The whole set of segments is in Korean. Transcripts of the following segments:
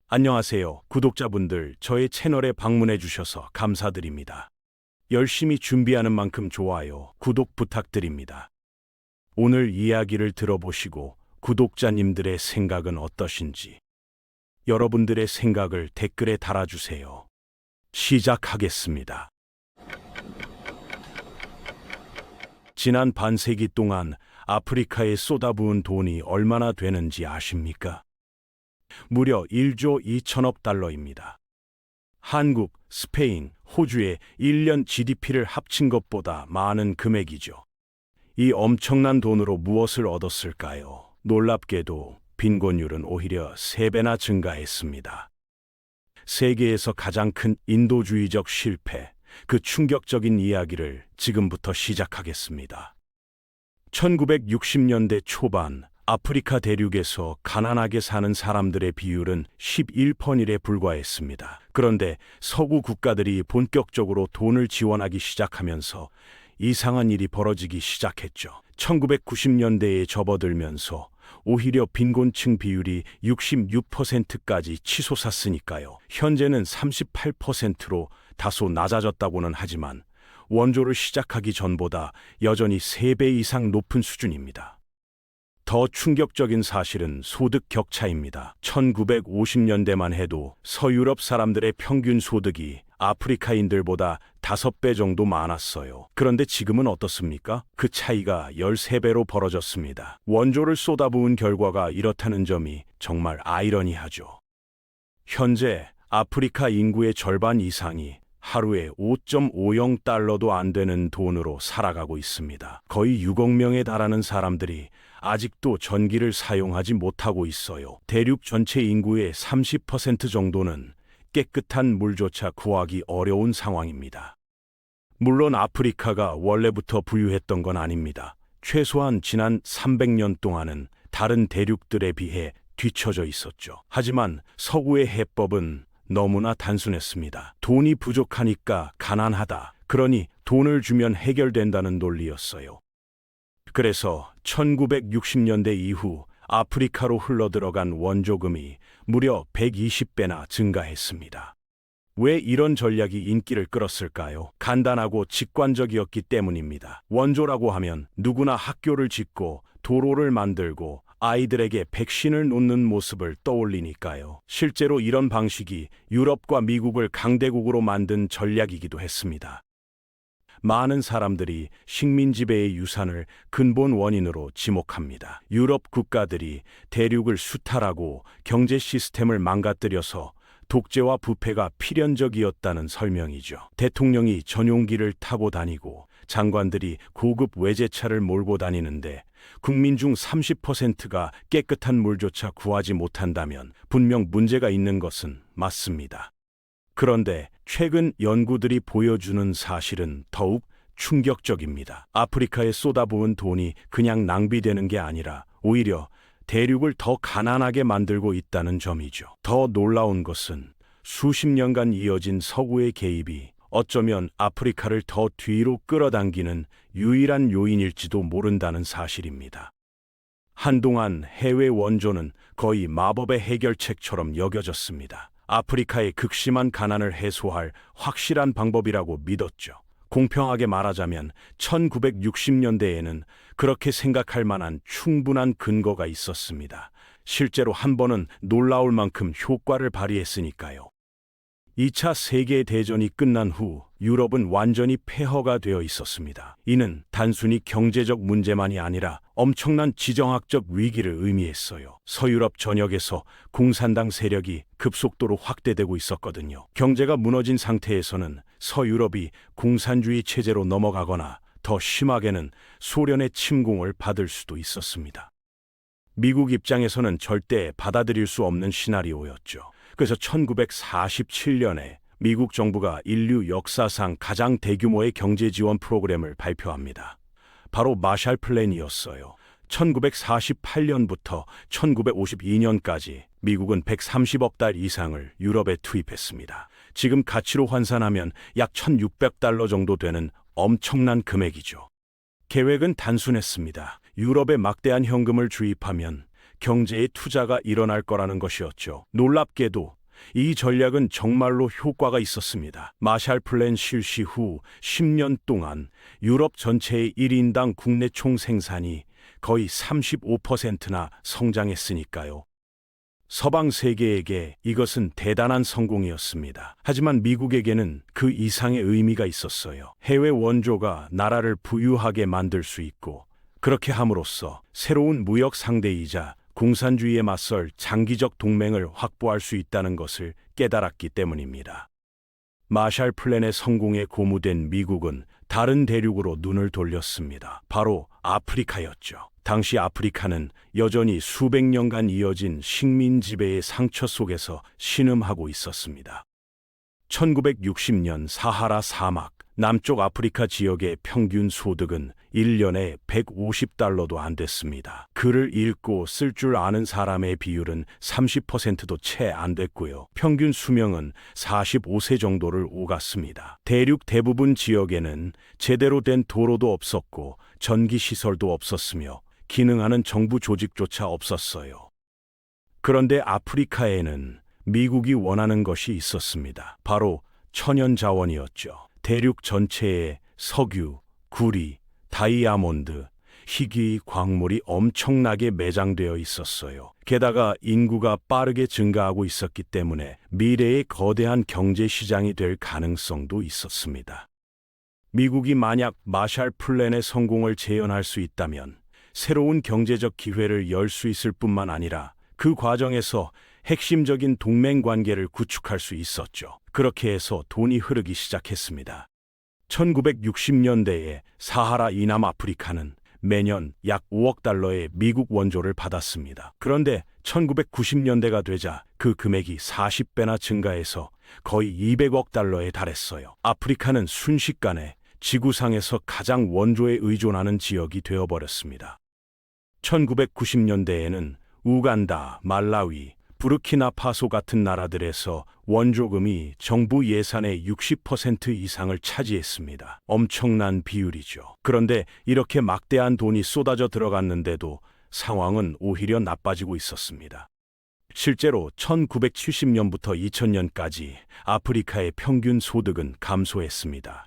안녕하세요. 구독자분들, 저의 채널에 방문해 주셔서 감사드립니다. 열심히 준비하는 만큼 좋아요, 구독 부탁드립니다. 오늘 이야기를 들어보시고 구독자님들의 생각은 어떠신지 여러분들의 생각을 댓글에 달아주세요. 시작하겠습니다. 지난 반세기 동안 아프리카에 쏟아부은 돈이 얼마나 되는지 아십니까? 무려 1조 2천억 달러입니다. 한국, 스페인, 호주의 1년 GDP를 합친 것보다 많은 금액이죠. 이 엄청난 돈으로 무엇을 얻었을까요? 놀랍게도 빈곤율은 오히려 3배나 증가했습니다. 세계에서 가장 큰 인도주의적 실패, 그 충격적인 이야기를 지금부터 시작하겠습니다. 1960년대 초반 아프리카 대륙에서 가난하게 사는 사람들의 비율은 11%에 불과했습니다. 그런데 서구 국가들이 본격적으로 돈을 지원하기 시작하면서 이상한 일이 벌어지기 시작했죠. 1990년대에 접어들면서 오히려 빈곤층 비율이 66%까지 치솟았으니까요. 현재는 38%로 다소 낮아졌다고는 하지만 원조를 시작하기 전보다 여전히 3배 이상 높은 수준입니다. 더 충격적인 사실은 소득 격차입니다. 1950년대만 해도 서유럽 사람들의 평균 소득이 아프리카인들보다 5배 정도 많았어요. 그런데 지금은 어떻습니까? 그 차이가 13배로 벌어졌습니다. 원조를 쏟아부은 결과가 이렇다는 점이 정말 아이러니하죠. 현재 아프리카 인구의 절반 이상이 하루에 5.50달러도 안 되는 돈으로 살아가고 있습니다. 거의 6억 명에 달하는 사람들이 아직도 전기를 사용하지 못하고 있어요. 대륙 전체 인구의 30% 정도는 깨끗한 물조차 구하기 어려운 상황입니다. 물론 아프리카가 원래부터 부유했던 건 아닙니다. 최소한 지난 300년 동안은 다른 대륙들에 비해 뒤처져 있었죠. 하지만 서구의 해법은 너무나 단순했습니다. 돈이 부족하니까 가난하다. 그러니 돈을 주면 해결된다는 논리였어요. 그래서 1960년대 이후 아프리카로 흘러들어간 원조금이 무려 120배나 증가했습니다. 왜 이런 전략이 인기를 끌었을까요? 간단하고 직관적이었기 때문입니다. 원조라고 하면 누구나 학교를 짓고 도로를 만들고 아이들에게 백신을 놓는 모습을 떠올리니까요. 실제로 이런 방식이 유럽과 미국을 강대국으로 만든 전략이기도 했습니다. 많은 사람들이 식민 지배의 유산을 근본 원인으로 지목합니다. 유럽 국가들이 대륙을 수탈하고 경제 시스템을 망가뜨려서 독재와 부패가 필연적이었다는 설명이죠. 대통령이 전용기를 타고 다니고 장관들이 고급 외제차를 몰고 다니는데 국민 중 30%가 깨끗한 물조차 구하지 못한다면 분명 문제가 있는 것은 맞습니다. 그런데 최근 연구들이 보여주는 사실은 더욱 충격적입니다. 아프리카에 쏟아부은 돈이 그냥 낭비되는 게 아니라 오히려 대륙을 더 가난하게 만들고 있다는 점이죠. 더 놀라운 것은 수십 년간 이어진 서구의 개입이 어쩌면 아프리카를 더 뒤로 끌어당기는 유일한 요인일지도 모른다는 사실입니다. 한동안 해외 원조는 거의 마법의 해결책처럼 여겨졌습니다. 아프리카의 극심한 가난을 해소할 확실한 방법이라고 믿었죠. 공평하게 말하자면 1960년대에는 그렇게 생각할 만한 충분한 근거가 있었습니다. 실제로 한 번은 놀라울 만큼 효과를 발휘했으니까요. 2차 세계대전이 끝난 후 유럽은 완전히 폐허가 되어 있었습니다. 이는 단순히 경제적 문제만이 아니라 엄청난 지정학적 위기를 의미했어요. 서유럽 전역에서 공산당 세력이 급속도로 확대되고 있었거든요. 경제가 무너진 상태에서는 서유럽이 공산주의 체제로 넘어가거나 더 심하게는 소련의 침공을 받을 수도 있었습니다. 미국 입장에서는 절대 받아들일 수 없는 시나리오였죠. 그래서 1947년에 미국 정부가 인류 역사상 가장 대규모의 경제 지원 프로그램을 발표합니다. 바로 마샬 플랜이었어요. 1948년부터 1952년까지 미국은 130억 달 이상을 유럽에 투입했습니다. 지금 가치로 환산하면 약 1,600달러 정도 되는 엄청난 금액이죠. 계획은 단순했습니다. 유럽에 막대한 현금을 주입하면 경제의 투자가 일어날 거라는 것이었죠. 놀랍게도 이 전략은 정말로 효과가 있었습니다. 마샬 플랜 실시 후 10년 동안 유럽 전체의 1인당 국내 총 생산이 거의 35%나 성장했으니까요. 서방 세계에게 이것은 대단한 성공이었습니다. 하지만 미국에게는 그 이상의 의미가 있었어요. 해외 원조가 나라를 부유하게 만들 수 있고, 그렇게 함으로써 새로운 무역 상대이자 공산주의에 맞설 장기적 동맹을 확보할 수 있다는 것을 깨달았기 때문입니다. 마샬 플랜의 성공에 고무된 미국은 다른 대륙으로 눈을 돌렸습니다. 바로 아프리카였죠. 당시 아프리카는 여전히 수백 년간 이어진 식민 지배의 상처 속에서 신음하고 있었습니다. 1960년 사하라 사막, 남쪽 아프리카 지역의 평균 소득은 1년에 $150도 안 됐습니다. 글을 읽고 쓸 줄 아는 사람의 비율은 30%도 채 안 됐고요. 평균 수명은 45세 정도를 오갔습니다. 대륙 대부분 지역에는 제대로 된 도로도 없었고 전기시설도 없었으며 기능하는 정부 조직조차 없었어요. 그런데 아프리카에는 미국이 원하는 것이 있었습니다. 바로 천연 자원이었죠. 대륙 전체에 석유, 구리, 다이아몬드, 희귀 광물이 엄청나게 매장되어 있었어요. 게다가 인구가 빠르게 증가하고 있었기 때문에 미래의 거대한 경제 시장이 될 가능성도 있었습니다. 미국이 만약 마샬 플랜의 성공을 재현할 수 있다면 새로운 경제적 기회를 열 수 있을 뿐만 아니라 그 과정에서 핵심적인 동맹 관계를 구축할 수 있었죠. 그렇게 해서 돈이 흐르기 시작했습니다. 1960년대에 사하라 이남 아프리카는 매년 약 5억 달러의 미국 원조를 받았습니다. 그런데 1990년대가 되자 그 금액이 40배나 증가해서 거의 200억 달러에 달했어요. 아프리카는 순식간에 지구상에서 가장 원조에 의존하는 지역이 되어버렸습니다. 1990년대에는 우간다, 말라위, 부르키나파소 같은 나라들에서 원조금이 정부 예산의 60% 이상을 차지했습니다. 엄청난 비율이죠. 그런데 이렇게 막대한 돈이 쏟아져 들어갔는데도 상황은 오히려 나빠지고 있었습니다. 실제로 1970년부터 2000년까지 아프리카의 평균 소득은 감소했습니다.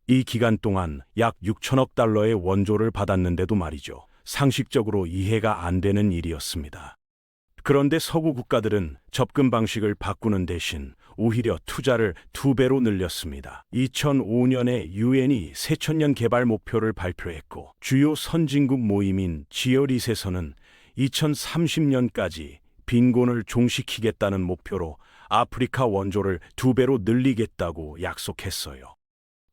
이 기간 동안 약 6천억 달러의 원조를 받았는데도 말이죠. 상식적으로 이해가 안 되는 일이었습니다. 그런데 서구 국가들은 접근 방식을 바꾸는 대신 오히려 투자를 2배로 늘렸습니다. 2005년에 유엔이 새천년 개발 목표를 발표했고 주요 선진국 모임인 지어릿에서는 2030년까지 빈곤을 종식시키겠다는 목표로 아프리카 원조를 2배로 늘리겠다고 약속했어요.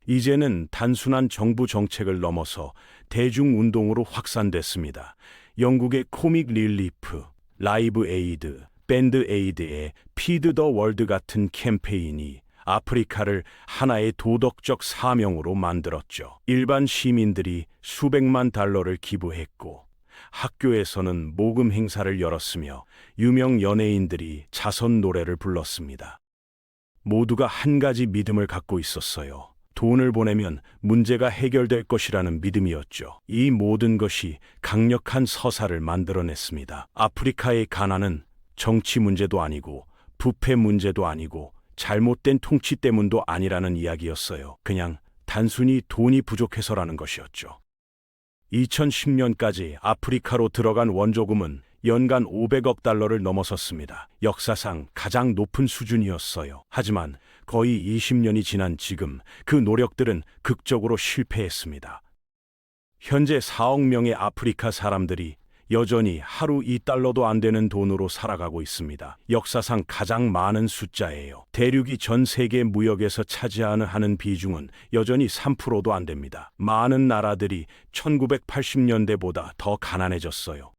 이제는 단순한 정부 정책을 넘어서 대중운동으로 확산됐습니다. 영국의 코믹 릴리프, 라이브 에이드, 밴드 에이드의 피드 더 월드 같은 캠페인이 아프리카를 하나의 도덕적 사명으로 만들었죠. 일반 시민들이 수백만 달러를 기부했고 학교에서는 모금 행사를 열었으며 유명 연예인들이 자선 노래를 불렀습니다. 모두가 한 가지 믿음을 갖고 있었어요. 돈을 보내면 문제가 해결될 것이라는 믿음이었죠. 이 모든 것이 강력한 서사를 만들어냈습니다. 아프리카의 가난은 정치 문제도 아니고 부패 문제도 아니고 잘못된 통치 때문도 아니라는 이야기였어요. 그냥 단순히 돈이 부족해서라는 것이었죠. 2010년까지 아프리카로 들어간 원조금은 연간 500억 달러를 넘어섰습니다. 역사상 가장 높은 수준이었어요. 하지만 거의 20년이 지난 지금 그 노력들은 극적으로 실패했습니다. 현재 4억 명의 아프리카 사람들이 여전히 하루 2달러도 안 되는 돈으로 살아가고 있습니다. 역사상 가장 많은 숫자예요. 대륙이 전 세계 무역에서 차지하는 비중은 여전히 3%도 안 됩니다. 많은 나라들이 1980년대보다 더 가난해졌어요.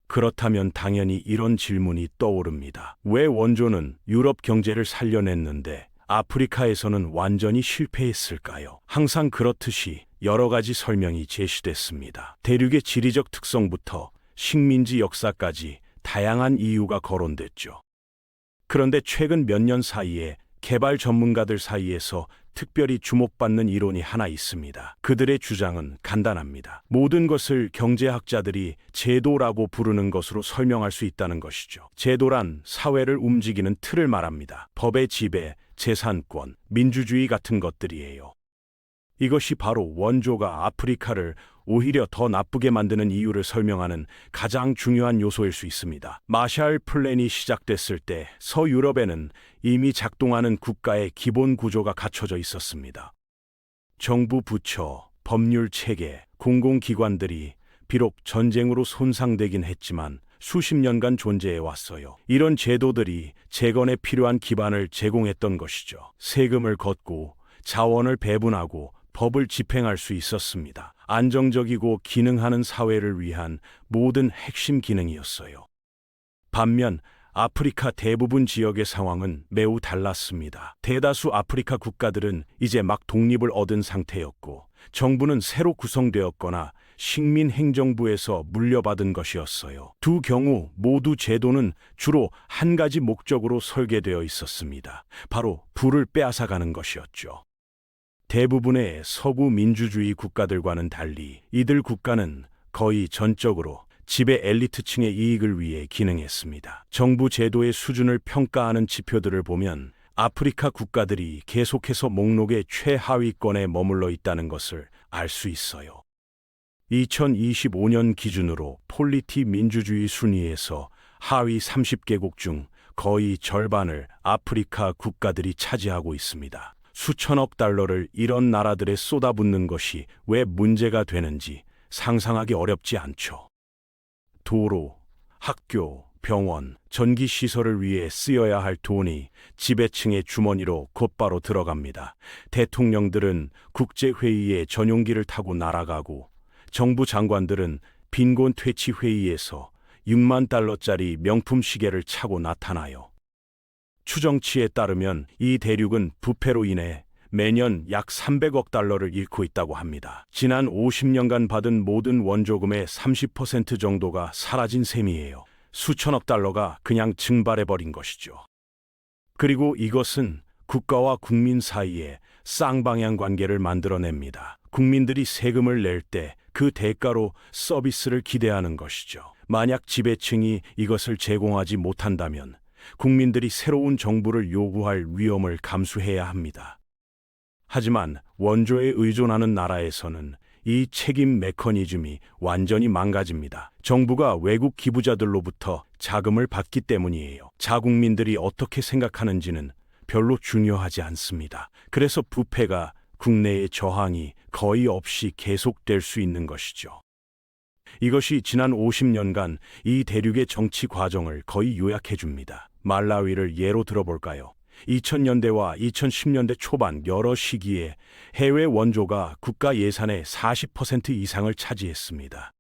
그렇다면 당연히 이런 질문이 떠오릅니다. 왜 원조는 유럽 경제를 살려냈는데 아프리카에서는 완전히 실패했을까요? 항상 그렇듯이 여러 가지 설명이 제시됐습니다. 대륙의 지리적 특성부터 식민지 역사까지 다양한 이유가 거론됐죠. 그런데 최근 몇 년 사이에 개발 전문가들 사이에서 특별히 주목받는 이론이 하나 있습니다. 그들의 주장은 간단합니다. 모든 것을 경제학자들이 제도라고 부르는 것으로 설명할 수 있다는 것이죠. 제도란 사회를 움직이는 틀을 말합니다. 법의 지배, 재산권, 민주주의 같은 것들이에요. 이것이 바로 원조가 아프리카를 오히려 더 나쁘게 만드는 이유를 설명하는 가장 중요한 요소일 수 있습니다. 마샬 플랜이 시작됐을 때 서유럽에는 이미 작동하는 국가의 기본 구조가 갖춰져 있었습니다. 정부 부처, 법률 체계, 공공기관들이 비록 전쟁으로 손상되긴 했지만 수십 년간 존재해 왔어요. 이런 제도들이 재건에 필요한 기반을 제공했던 것이죠. 세금을 걷고 자원을 배분하고 법을 집행할 수 있었습니다. 안정적이고 기능하는 사회를 위한 모든 핵심 기능이었어요. 반면 아프리카 대부분 지역의 상황은 매우 달랐습니다. 대다수 아프리카 국가들은 이제 막 독립을 얻은 상태였고 정부는 새로 구성되었거나 식민 행정부에서 물려받은 것이었어요. 두 경우 모두 제도는 주로 한 가지 목적으로 설계되어 있었습니다. 바로 부를 빼앗아가는 것이었죠. 대부분의 서구 민주주의 국가들과는 달리 이들 국가는 거의 전적으로 지배 엘리트층의 이익을 위해 기능했습니다. 정부 제도의 수준을 평가하는 지표들을 보면 아프리카 국가들이 계속해서 목록의 최하위권에 머물러 있다는 것을 알 수 있어요. 2025년 기준으로 폴리티 민주주의 순위에서 하위 30개국 중 거의 절반을 아프리카 국가들이 차지하고 있습니다. 수천억 달러를 이런 나라들에 쏟아붓는 것이 왜 문제가 되는지 상상하기 어렵지 않죠. 도로, 학교, 병원, 전기시설을 위해 쓰여야 할 돈이 지배층의 주머니로 곧바로 들어갑니다. 대통령들은 국제회의에 전용기를 타고 날아가고 정부 장관들은 빈곤 퇴치 회의에서 6만 달러짜리 명품 시계를 차고 나타나요. 추정치에 따르면 이 대륙은 부패로 인해 매년 약 300억 달러를 잃고 있다고 합니다. 지난 50년간 받은 모든 원조금의 30% 정도가 사라진 셈이에요. 수천억 달러가 그냥 증발해버린 것이죠. 그리고 이것은 국가와 국민 사이에 쌍방향 관계를 만들어냅니다. 국민들이 세금을 낼 때 그 대가로 서비스를 기대하는 것이죠. 만약 지배층이 이것을 제공하지 못한다면 국민들이 새로운 정부를 요구할 위험을 감수해야 합니다. 하지만 원조에 의존하는 나라에서는 이 책임 메커니즘이 완전히 망가집니다. 정부가 외국 기부자들로부터 자금을 받기 때문이에요. 자국민들이 어떻게 생각하는지는 별로 중요하지 않습니다. 그래서 부패가 국내의 저항이 거의 없이 계속될 수 있는 것이죠. 이것이 지난 50년간 이 대륙의 정치 과정을 거의 요약해 줍니다. 말라위를 예로 들어볼까요? 2000년대와 2010년대 초반 여러 시기에 해외 원조가 국가 예산의 40% 이상을 차지했습니다.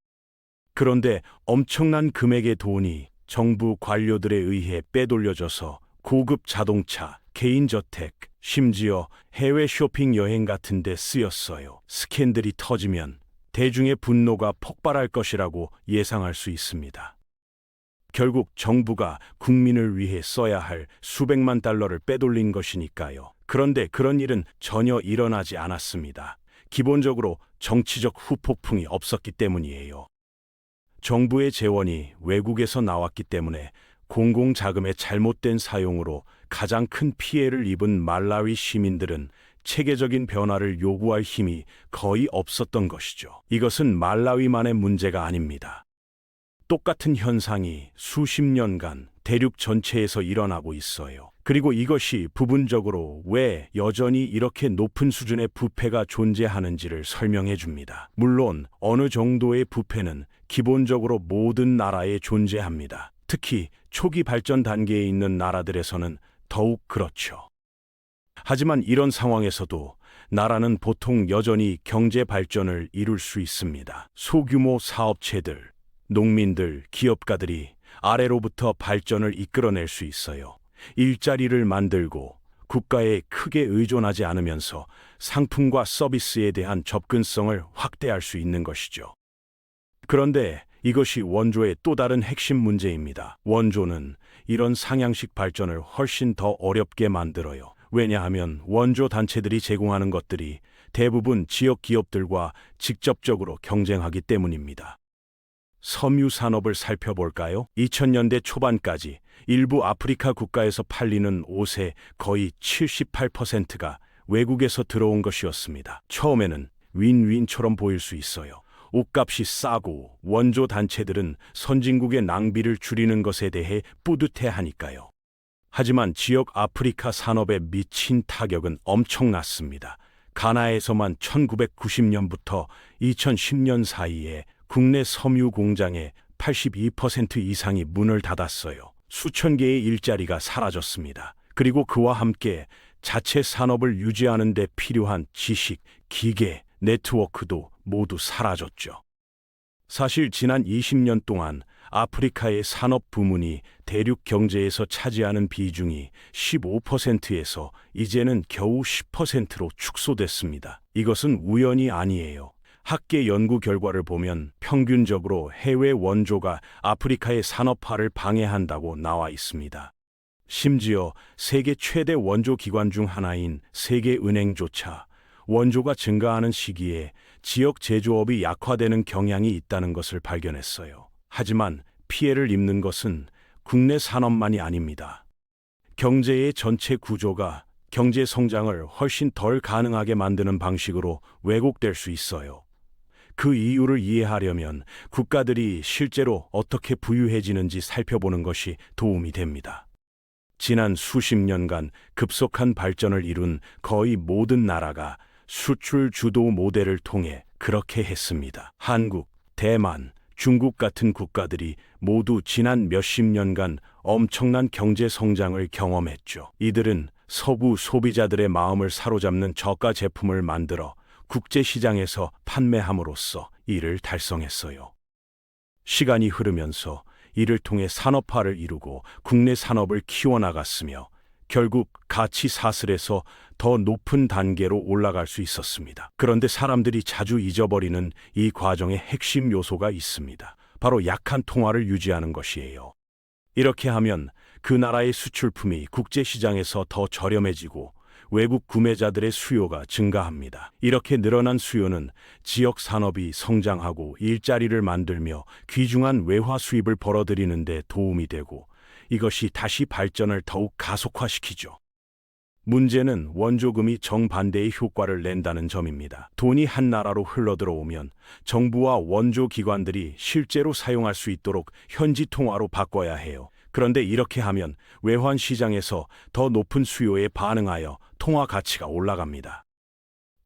그런데 엄청난 금액의 돈이 정부 관료들에 의해 빼돌려져서 고급 자동차, 개인 저택, 심지어 해외 쇼핑 여행 같은 데 쓰였어요. 스캔들이 터지면 대중의 분노가 폭발할 것이라고 예상할 수 있습니다. 결국 정부가 국민을 위해 써야 할 수백만 달러를 빼돌린 것이니까요. 그런데 그런 일은 전혀 일어나지 않았습니다. 기본적으로 정치적 후폭풍이 없었기 때문이에요. 정부의 재원이 외국에서 나왔기 때문에 공공자금의 잘못된 사용으로 가장 큰 피해를 입은 말라위 시민들은 체계적인 변화를 요구할 힘이 거의 없었던 것이죠. 이것은 말라위만의 문제가 아닙니다. 똑같은 현상이 수십 년간 대륙 전체에서 일어나고 있어요. 그리고 이것이 부분적으로 왜 여전히 이렇게 높은 수준의 부패가 존재하는지를 설명해 줍니다. 물론 어느 정도의 부패는 기본적으로 모든 나라에 존재합니다. 특히 초기 발전 단계에 있는 나라들에서는 더욱 그렇죠. 하지만 이런 상황에서도 나라는 보통 여전히 경제 발전을 이룰 수 있습니다. 소규모 사업체들, 농민들, 기업가들이 아래로부터 발전을 이끌어낼 수 있어요. 일자리를 만들고 국가에 크게 의존하지 않으면서 상품과 서비스에 대한 접근성을 확대할 수 있는 것이죠. 그런데 이것이 원조의 또 다른 핵심 문제입니다. 원조는 이런 상향식 발전을 훨씬 더 어렵게 만들어요. 왜냐하면 원조 단체들이 제공하는 것들이 대부분 지역 기업들과 직접적으로 경쟁하기 때문입니다. 섬유 산업을 살펴볼까요? 2000년대 초반까지 일부 아프리카 국가에서 팔리는 옷의 거의 78%가 외국에서 들어온 것이었습니다. 처음에는 윈윈처럼 보일 수 있어요. 옷값이 싸고 원조 단체들은 선진국의 낭비를 줄이는 것에 대해 뿌듯해하니까요. 하지만 지역 아프리카 산업에 미친 타격은 엄청났습니다. 가나에서만 1990년부터 2010년 사이에 국내 섬유 공장의 82% 이상이 문을 닫았어요. 수천 개의 일자리가 사라졌습니다. 그리고 그와 함께 자체 산업을 유지하는 데 필요한 지식, 기계, 네트워크도 모두 사라졌죠. 사실 지난 20년 동안 아프리카의 산업 부문이 대륙 경제에서 차지하는 비중이 15%에서 이제는 겨우 10%로 축소됐습니다. 이것은 우연이 아니에요. 학계 연구 결과를 보면 평균적으로 해외 원조가 아프리카의 산업화를 방해한다고 나와 있습니다. 심지어 세계 최대 원조 기관 중 하나인 세계은행조차 원조가 증가하는 시기에 지역 제조업이 약화되는 경향이 있다는 것을 발견했어요. 하지만 피해를 입는 것은 국내 산업만이 아닙니다. 경제의 전체 구조가 경제 성장을 훨씬 덜 가능하게 만드는 방식으로 왜곡될 수 있어요. 그 이유를 이해하려면 국가들이 실제로 어떻게 부유해지는지 살펴보는 것이 도움이 됩니다. 지난 수십 년간 급속한 발전을 이룬 거의 모든 나라가 수출 주도 모델을 통해 그렇게 했습니다. 한국, 대만, 중국 같은 국가들이 모두 지난 몇십 년간 엄청난 경제 성장을 경험했죠. 이들은 서구 소비자들의 마음을 사로잡는 저가 제품을 만들어 국제시장에서 판매함으로써 이를 달성했어요. 시간이 흐르면서 이를 통해 산업화를 이루고 국내 산업을 키워나갔으며 결국 가치 사슬에서 더 높은 단계로 올라갈 수 있었습니다. 그런데 사람들이 자주 잊어버리는 이 과정의 핵심 요소가 있습니다. 바로 약한 통화를 유지하는 것이에요. 이렇게 하면 그 나라의 수출품이 국제시장에서 더 저렴해지고 외국 구매자들의 수요가 증가합니다. 이렇게 늘어난 수요는 지역 산업이 성장하고 일자리를 만들며 귀중한 외화 수입을 벌어들이는 데 도움이 되고 이것이 다시 발전을 더욱 가속화시키죠. 문제는 원조금이 정반대의 효과를 낸다는 점입니다. 돈이 한 나라로 흘러들어오면 정부와 원조 기관들이 실제로 사용할 수 있도록 현지 통화로 바꿔야 해요. 그런데 이렇게 하면 외환 시장에서 더 높은 수요에 반응하여 통화 가치가 올라갑니다.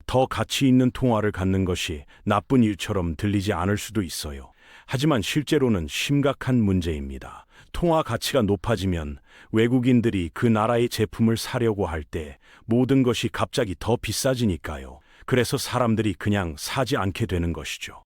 더 가치 있는 통화를 갖는 것이 나쁜 일처럼 들리지 않을 수도 있어요. 하지만 실제로는 심각한 문제입니다. 통화 가치가 높아지면 외국인들이 그 나라의 제품을 사려고 할 때 모든 것이 갑자기 더 비싸지니까요. 그래서 사람들이 그냥 사지 않게 되는 것이죠.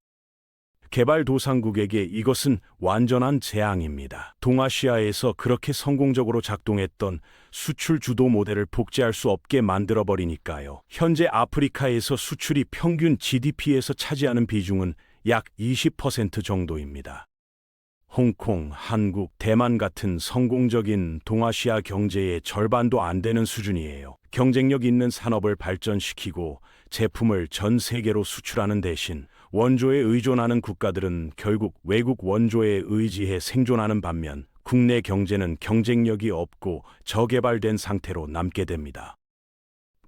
개발도상국에게 이것은 완전한 재앙입니다. 동아시아에서 그렇게 성공적으로 작동했던 수출 주도 모델을 복제할 수 없게 만들어버리니까요. 현재 아프리카에서 수출이 평균 GDP에서 차지하는 비중은 약 20% 정도입니다. 홍콩, 한국, 대만 같은 성공적인 동아시아 경제의 절반도 안 되는 수준이에요. 경쟁력 있는 산업을 발전시키고 제품을 전 세계로 수출하는 대신 원조에 의존하는 국가들은 결국 외국 원조에 의지해 생존하는 반면 국내 경제는 경쟁력이 없고 저개발된 상태로 남게 됩니다.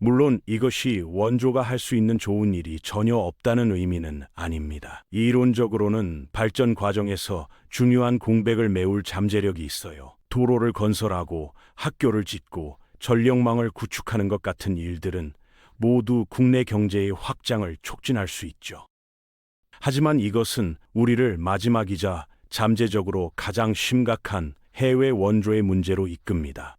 물론 이것이 원조가 할 수 있는 좋은 일이 전혀 없다는 의미는 아닙니다. 이론적으로는 발전 과정에서 중요한 공백을 메울 잠재력이 있어요. 도로를 건설하고 학교를 짓고 전력망을 구축하는 것 같은 일들은 모두 국내 경제의 확장을 촉진할 수 있죠. 하지만 이것은 우리를 마지막이자 잠재적으로 가장 심각한 해외 원조의 문제로 이끕니다.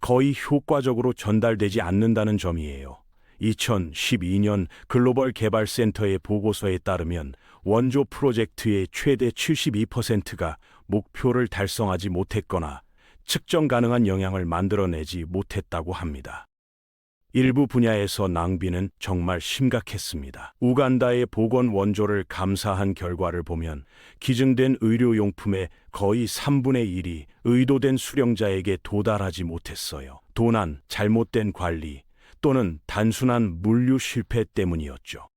거의 효과적으로 전달되지 않는다는 점이에요. 2012년 글로벌 개발센터의 보고서에 따르면 원조 프로젝트의 최대 72%가 목표를 달성하지 못했거나 측정 가능한 영향을 만들어내지 못했다고 합니다. 일부 분야에서 낭비는 정말 심각했습니다. 우간다의 보건 원조를 감사한 결과를 보면 기증된 의료용품의 거의 3분의 1이 의도된 수령자에게 도달하지 못했어요. 도난, 잘못된 관리 또는 단순한 물류 실패 때문이었죠.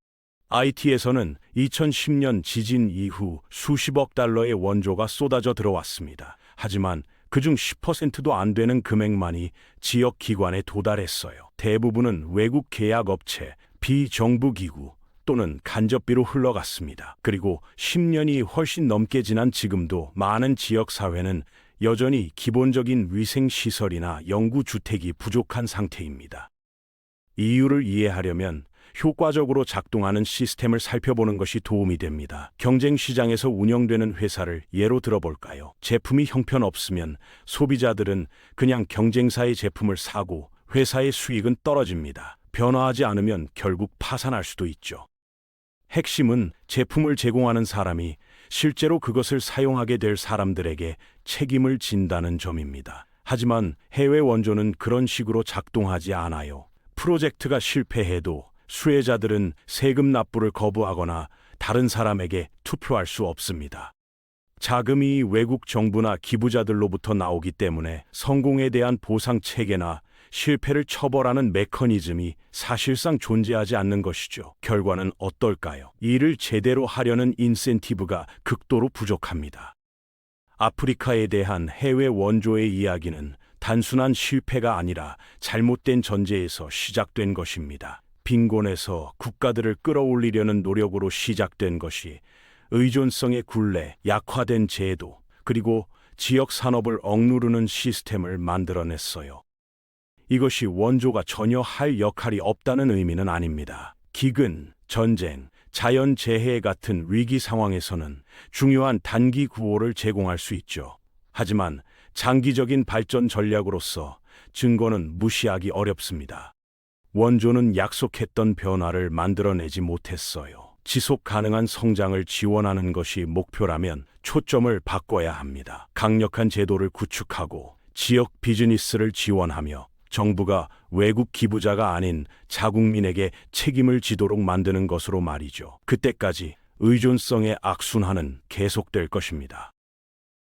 IT에서는 2010년 지진 이후 수십억 달러의 원조가 쏟아져 들어왔습니다. 하지만 그중 10%도 안 되는 금액만이 지역 기관에 도달했어요. 대부분은 외국 계약업체, 비정부 기구 또는 간접비로 흘러갔습니다. 그리고 10년이 훨씬 넘게 지난 지금도 많은 지역 사회는 여전히 기본적인 위생시설이나 영구주택이 부족한 상태입니다. 이유를 이해하려면 효과적으로 작동하는 시스템을 살펴보는 것이 도움이 됩니다. 경쟁 시장에서 운영되는 회사를 예로 들어볼까요? 제품이 형편없으면 소비자들은 그냥 경쟁사의 제품을 사고 회사의 수익은 떨어집니다. 변화하지 않으면 결국 파산할 수도 있죠. 핵심은 제품을 제공하는 사람이 실제로 그것을 사용하게 될 사람들에게 책임을 진다는 점입니다. 하지만 해외 원조는 그런 식으로 작동하지 않아요. 프로젝트가 실패해도 수혜자들은 세금 납부를 거부하거나 다른 사람에게 투표할 수 없습니다. 자금이 외국 정부나 기부자들로부터 나오기 때문에 성공에 대한 보상 체계나 실패를 처벌하는 메커니즘이 사실상 존재하지 않는 것이죠. 결과는 어떨까요? 일을 제대로 하려는 인센티브가 극도로 부족합니다. 아프리카에 대한 해외 원조의 이야기는 단순한 실패가 아니라 잘못된 전제에서 시작된 것입니다. 빈곤에서 국가들을 끌어올리려는 노력으로 시작된 것이 의존성의 굴레, 약화된 제도, 그리고 지역 산업을 억누르는 시스템을 만들어냈어요. 이것이 원조가 전혀 할 역할이 없다는 의미는 아닙니다. 기근, 전쟁, 자연재해 같은 위기 상황에서는 중요한 단기 구호를 제공할 수 있죠. 하지만 장기적인 발전 전략으로서 증거는 무시하기 어렵습니다. 원조는 약속했던 변화를 만들어내지 못했어요. 지속 가능한 성장을 지원하는 것이 목표라면 초점을 바꿔야 합니다. 강력한 제도를 구축하고 지역 비즈니스를 지원하며 정부가 외국 기부자가 아닌 자국민에게 책임을 지도록 만드는 것으로 말이죠. 그때까지 의존성의 악순환은 계속될 것입니다.